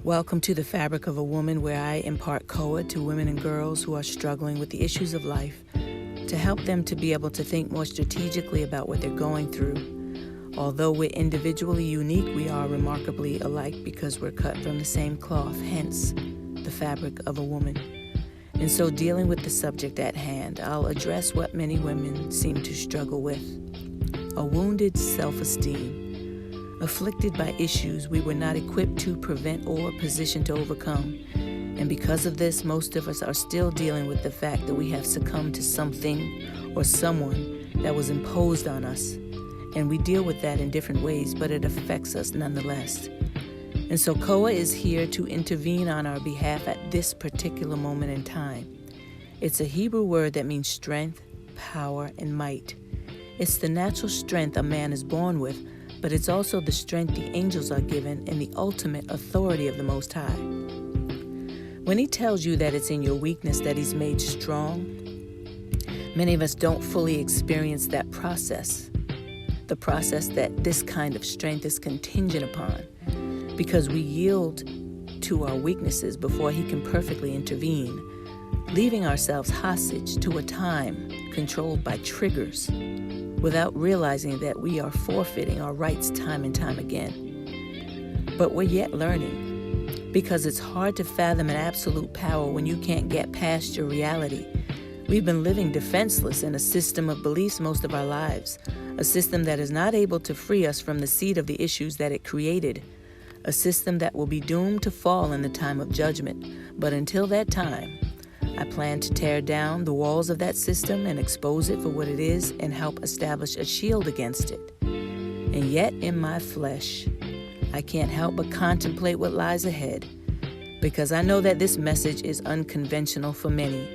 Welcome to the Fabric of a Woman, where I impart COA to women and girls who are struggling with the issues of life to help them to be able to think more strategically about what they're going through. Although we're individually unique, we are remarkably alike because we're cut from the same cloth, hence the fabric of a woman. And so, dealing with the subject at hand, I'll address what many women seem to struggle with: a wounded self-esteem, afflicted by issues we were not equipped to prevent or positioned to overcome. And because of this, most of us are still dealing with the fact that we have succumbed to something or someone that was imposed on us. And we deal with that in different ways, but it affects us nonetheless. And so COA is here to intervene on our behalf at this particular moment in time. It's a Hebrew word that means strength, power, and might. It's the natural strength a man is born with, but it's also the strength the angels are given and the ultimate authority of the Most High. When he tells you that it's in your weakness that he's made strong, many of us don't fully experience that process, the process that this kind of strength is contingent upon, because we yield to our weaknesses before he can perfectly intervene, leaving ourselves hostage to a time controlled by triggers without realizing that we are forfeiting our rights time and time again. But we're yet learning, because it's hard to fathom an absolute power when you can't get past your reality. We've been living defenseless in a system of beliefs most of our lives, a system that is not able to free us from the seed of the issues that it created, a system that will be doomed to fall in the time of judgment. But until that time, I plan to tear down the walls of that system and expose it for what it is and help establish a shield against it. And yet in my flesh, I can't help but contemplate what lies ahead, because I know that this message is unconventional for many,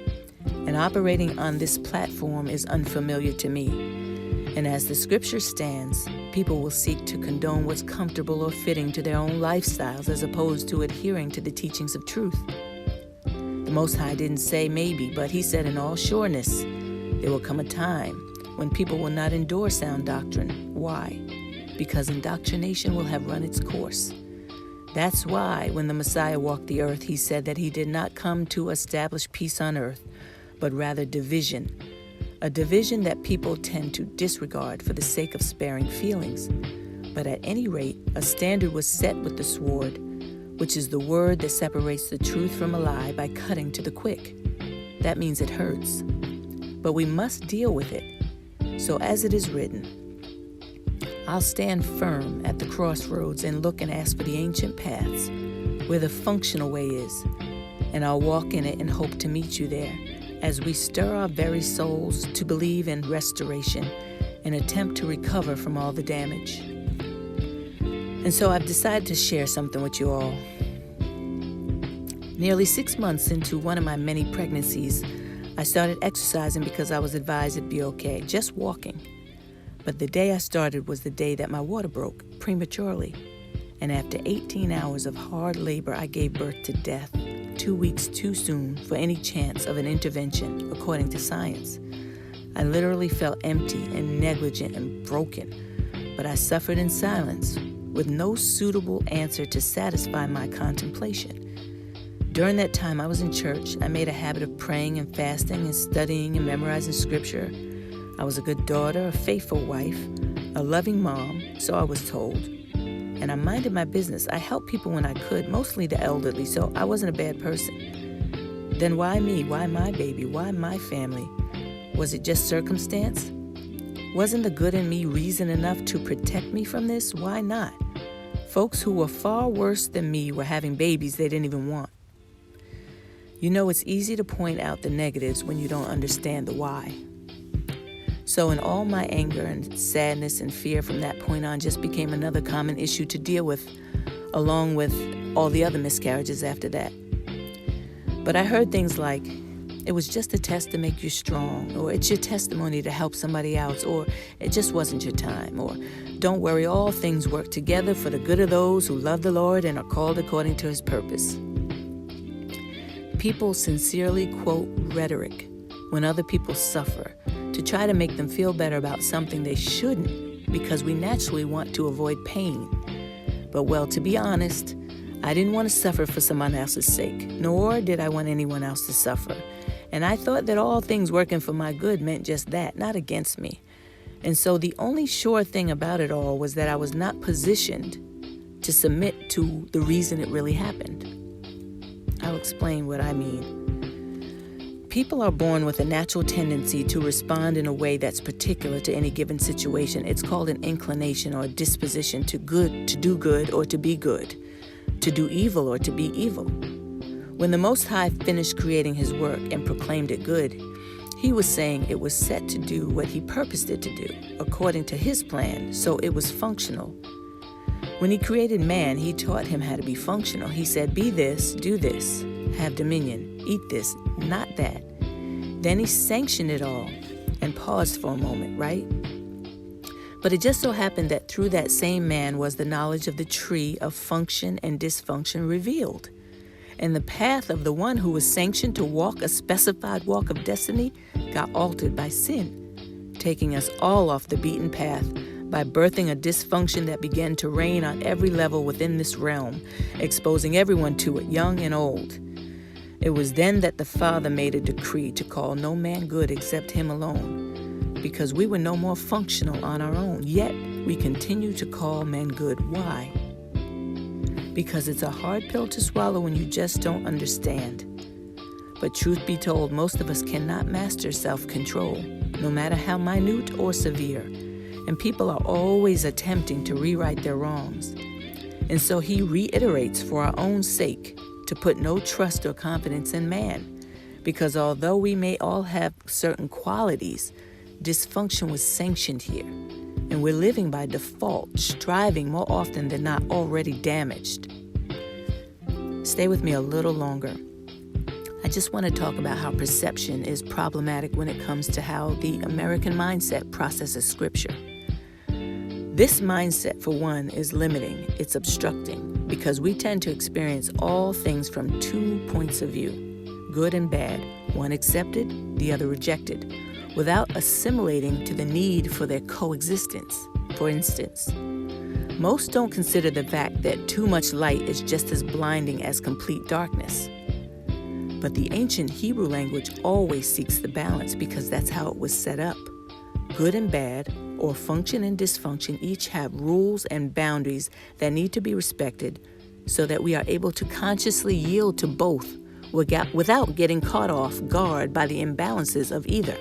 and operating on this platform is unfamiliar to me. And as the scripture stands, people will seek to condone what's comfortable or fitting to their own lifestyles as opposed to adhering to the teachings of truth. The Most High didn't say maybe, but he said in all sureness, there will come a time when people will not endure sound doctrine. Why? Because indoctrination will have run its course. That's why when the Messiah walked the earth, he said that he did not come to establish peace on earth, but rather division. A division that people tend to disregard for the sake of sparing feelings. But at any rate, a standard was set with the sword, which is the word that separates the truth from a lie by cutting to the quick. That means it hurts. But we must deal with it. So as it is written, I'll stand firm at the crossroads and look and ask for the ancient paths, where the functional way is, and I'll walk in it and hope to meet you there, as we stir our very souls to believe in restoration and attempt to recover from all the damage. And so I've decided to share something with you all. Nearly 6 months into one of my many pregnancies, I started exercising because I was advised it'd be okay, just walking. But the day I started was the day that my water broke prematurely. And after 18 hours of hard labor, I gave birth to death, 2 weeks too soon for any chance of an intervention, according to science. I literally felt empty and negligent and broken, but I suffered in silence with no suitable answer to satisfy my contemplation. During that time I was in church. I made a habit of praying and fasting and studying and memorizing scripture. I was a good daughter, a faithful wife, a loving mom, so I was told. And I minded my business. I helped people when I could, mostly the elderly, so I wasn't a bad person. Then why me? Why my baby? Why my family? Was it just circumstance? Wasn't the good in me reason enough to protect me from this? Why not? Folks who were far worse than me were having babies they didn't even want. You know, it's easy to point out the negatives when you don't understand the why. So in all my anger and sadness and fear from that point on just became another common issue to deal with, along with all the other miscarriages after that. But I heard things like, it was just a test to make you strong, or it's your testimony to help somebody else, or it just wasn't your time, or don't worry, all things work together for the good of those who love the Lord and are called according to his purpose. People sincerely quote rhetoric when other people suffer to try to make them feel better about something they shouldn't, because we naturally want to avoid pain. But well, to be honest, I didn't want to suffer for someone else's sake, nor did I want anyone else to suffer. And I thought that all things working for my good meant just that, not against me. And so the only sure thing about it all was that I was not positioned to submit to the reason it really happened. I'll explain what I mean. People are born with a natural tendency to respond in a way that's particular to any given situation. It's called an inclination or a disposition to do good or to be good, to do evil or to be evil. When the Most High finished creating his work and proclaimed it good, he was saying it was set to do what he purposed it to do, according to his plan, so it was functional. When he created man, he taught him how to be functional. He said, be this, do this, have dominion, eat this, not that. Then he sanctioned it all and paused for a moment, right? But it just so happened that through that same man was the knowledge of the tree of function and dysfunction revealed. And the path of the one who was sanctioned to walk a specified walk of destiny got altered by sin, taking us all off the beaten path by birthing a dysfunction that began to reign on every level within this realm, exposing everyone to it, young and old. It was then that the Father made a decree to call no man good except him alone, because we were no more functional on our own, yet we continue to call men good. Why? Because it's a hard pill to swallow when you just don't understand. But truth be told, most of us cannot master self-control, no matter how minute or severe. And people are always attempting to rewrite their wrongs. And so he reiterates for our own sake to put no trust or confidence in man. Because although we may all have certain qualities, dysfunction was sanctioned here. And we're living by default, striving more often than not already damaged. Stay with me a little longer. I just want to talk about how perception is problematic when it comes to how the American mindset processes scripture. This mindset, for one, is limiting, it's obstructing, because we tend to experience all things from 2 points of view, good and bad, one accepted, the other rejected, without assimilating to the need for their coexistence. For instance, most don't consider the fact that too much light is just as blinding as complete darkness. But the ancient Hebrew language always seeks the balance because that's how it was set up. Good and bad, or function and dysfunction, each have rules and boundaries that need to be respected so that we are able to consciously yield to both without getting caught off guard by the imbalances of either.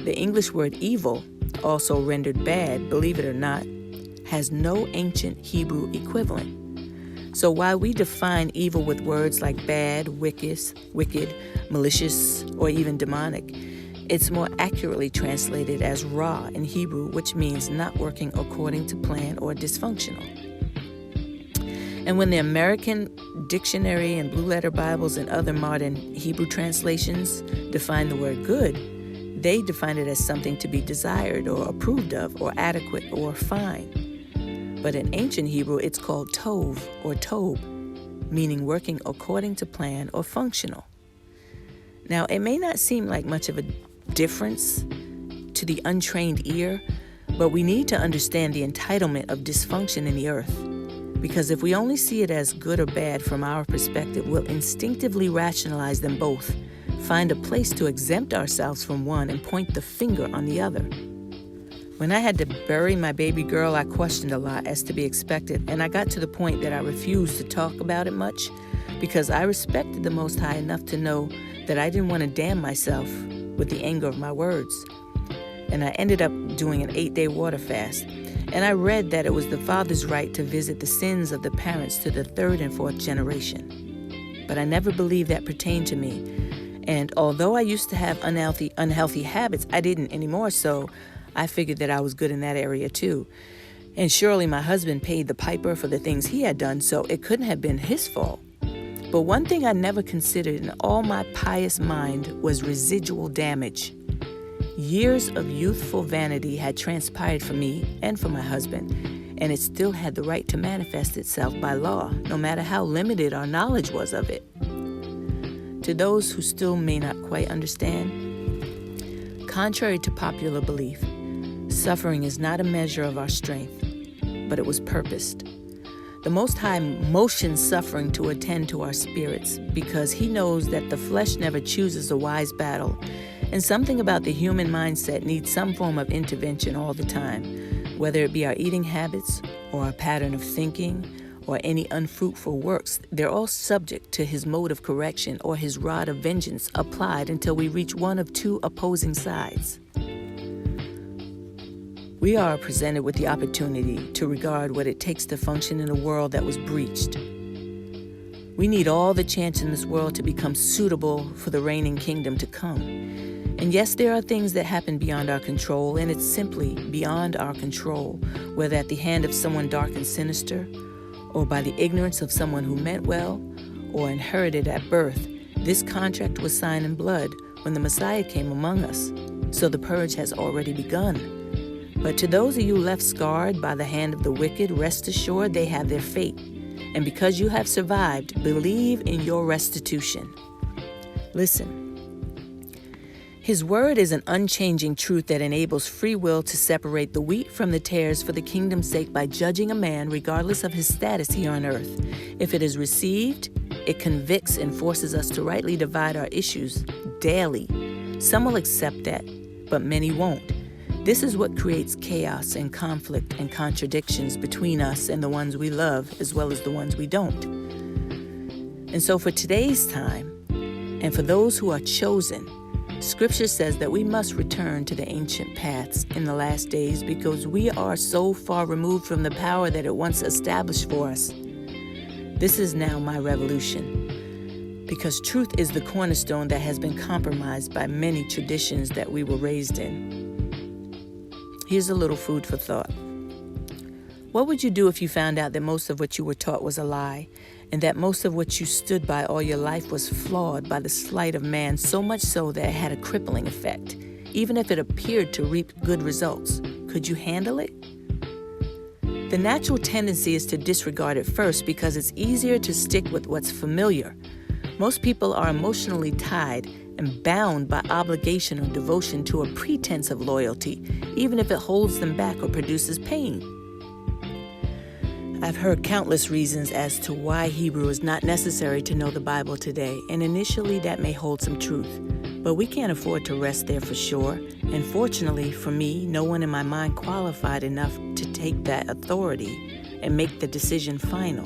The English word evil, also rendered bad, believe it or not, has no ancient Hebrew equivalent. So while we define evil with words like bad, wicked, malicious, or even demonic, it's more accurately translated as ra in Hebrew, which means not working according to plan or dysfunctional. And when the American Dictionary and Blue Letter Bibles and other modern Hebrew translations define the word good, they define it as something to be desired or approved of or adequate or fine. But in ancient Hebrew, it's called tov or tob, meaning working according to plan or functional. Now, it may not seem like much of a difference to the untrained ear, but we need to understand the entitlement of dysfunction in the earth. Because if we only see it as good or bad from our perspective, we'll instinctively rationalize them both, find a place to exempt ourselves from one and point the finger on the other. When I had to bury my baby girl, I questioned a lot, as to be expected, and I got to the point that I refused to talk about it much because I respected the Most High enough to know that I didn't want to damn myself with the anger of my words. And I ended up doing an 8-day water fast. And I read that it was the father's right to visit the sins of the parents to the 3rd and 4th generation. But I never believed that pertained to me. And although I used to have unhealthy habits, I didn't anymore, so I figured that I was good in that area too. And surely my husband paid the piper for the things he had done, so it couldn't have been his fault. But one thing I never considered in all my pious mind was residual damage. Years of youthful vanity had transpired for me and for my husband, and it still had the right to manifest itself by law, no matter how limited our knowledge was of it. To those who still may not quite understand, contrary to popular belief, suffering is not a measure of our strength, but it was purposed. The Most High motions suffering to attend to our spirits because he knows that the flesh never chooses a wise battle, and something about the human mindset needs some form of intervention all the time, whether it be our eating habits or our pattern of thinking or any unfruitful works. They're all subject to his mode of correction or his rod of vengeance applied until we reach one of two opposing sides. We are presented with the opportunity to regard what it takes to function in a world that was breached. We need all the chance in this world to become suitable for the reigning kingdom to come. And yes, there are things that happen beyond our control, and it's simply beyond our control, whether at the hand of someone dark and sinister, or by the ignorance of someone who meant well, or inherited at birth. This contract was signed in blood when the Messiah came among us, so the purge has already begun. But to those of you left scarred by the hand of the wicked, rest assured they have their fate. And because you have survived, believe in your restitution. Listen. His word is an unchanging truth that enables free will to separate the wheat from the tares for the kingdom's sake by judging a man regardless of his status here on earth. If it is received, it convicts and forces us to rightly divide our issues daily. Some will accept that, but many won't. This is what creates chaos and conflict and contradictions between us and the ones we love, as well as the ones we don't. And so for today's time, and for those who are chosen, Scripture says that we must return to the ancient paths in the last days because we are so far removed from the power that it once established for us. This is now my revolution, because truth is the cornerstone that has been compromised by many traditions that we were raised in. Here's a little food for thought. What would you do if you found out that most of what you were taught was a lie, and that most of what you stood by all your life was flawed by the sleight of man, so much so that it had a crippling effect, even if it appeared to reap good results? Could you handle it? The natural tendency is to disregard it first because it's easier to stick with what's familiar. Most people are emotionally tied and bound by obligation or devotion to a pretense of loyalty, even if it holds them back or produces pain. I've heard countless reasons as to why Hebrew is not necessary to know the Bible today, and initially that may hold some truth. But we can't afford to rest there for sure, and fortunately for me, no one in my mind qualified enough to take that authority and make the decision final.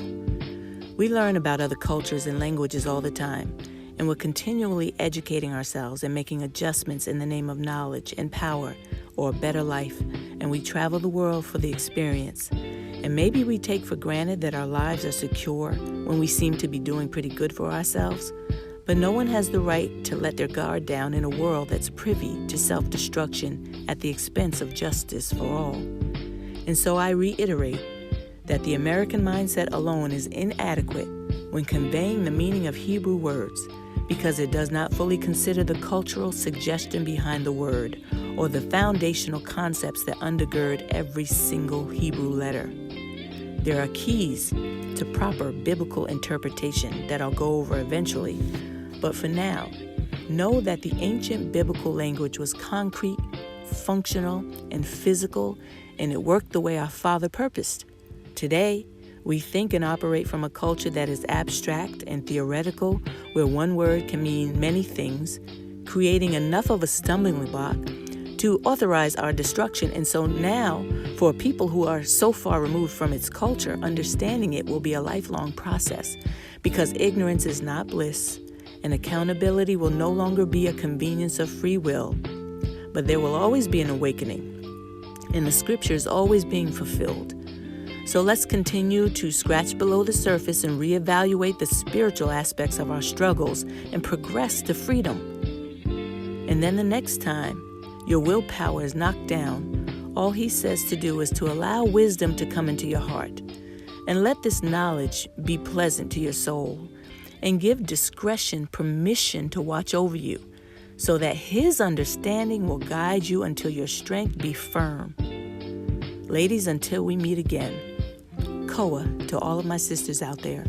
We learn about other cultures and languages all the time, and we're continually educating ourselves and making adjustments in the name of knowledge and power or a better life, and we travel the world for the experience. And maybe we take for granted that our lives are secure when we seem to be doing pretty good for ourselves, but no one has the right to let their guard down in a world that's privy to self-destruction at the expense of justice for all. And so I reiterate that the American mindset alone is inadequate when conveying the meaning of Hebrew words, because it does not fully consider the cultural suggestion behind the word or the foundational concepts that undergird every single Hebrew letter. There are keys to proper biblical interpretation that I'll go over eventually, but for now, know that the ancient biblical language was concrete, functional, and physical, and it worked the way our Father purposed. Today, we think and operate from a culture that is abstract and theoretical, where one word can mean many things, creating enough of a stumbling block to authorize our destruction. And so now, for people who are so far removed from its culture, understanding it will be a lifelong process, because ignorance is not bliss, and accountability will no longer be a convenience of free will. But there will always be an awakening, and the scripture is always being fulfilled. So let's continue to scratch below the surface and reevaluate the spiritual aspects of our struggles and progress to freedom. And then the next time your willpower is knocked down, all he says to do is to allow wisdom to come into your heart. And let this knowledge be pleasant to your soul, and give discretion permission to watch over you, so that his understanding will guide you until your strength be firm. Ladies, until we meet again, Koa to all of my sisters out there.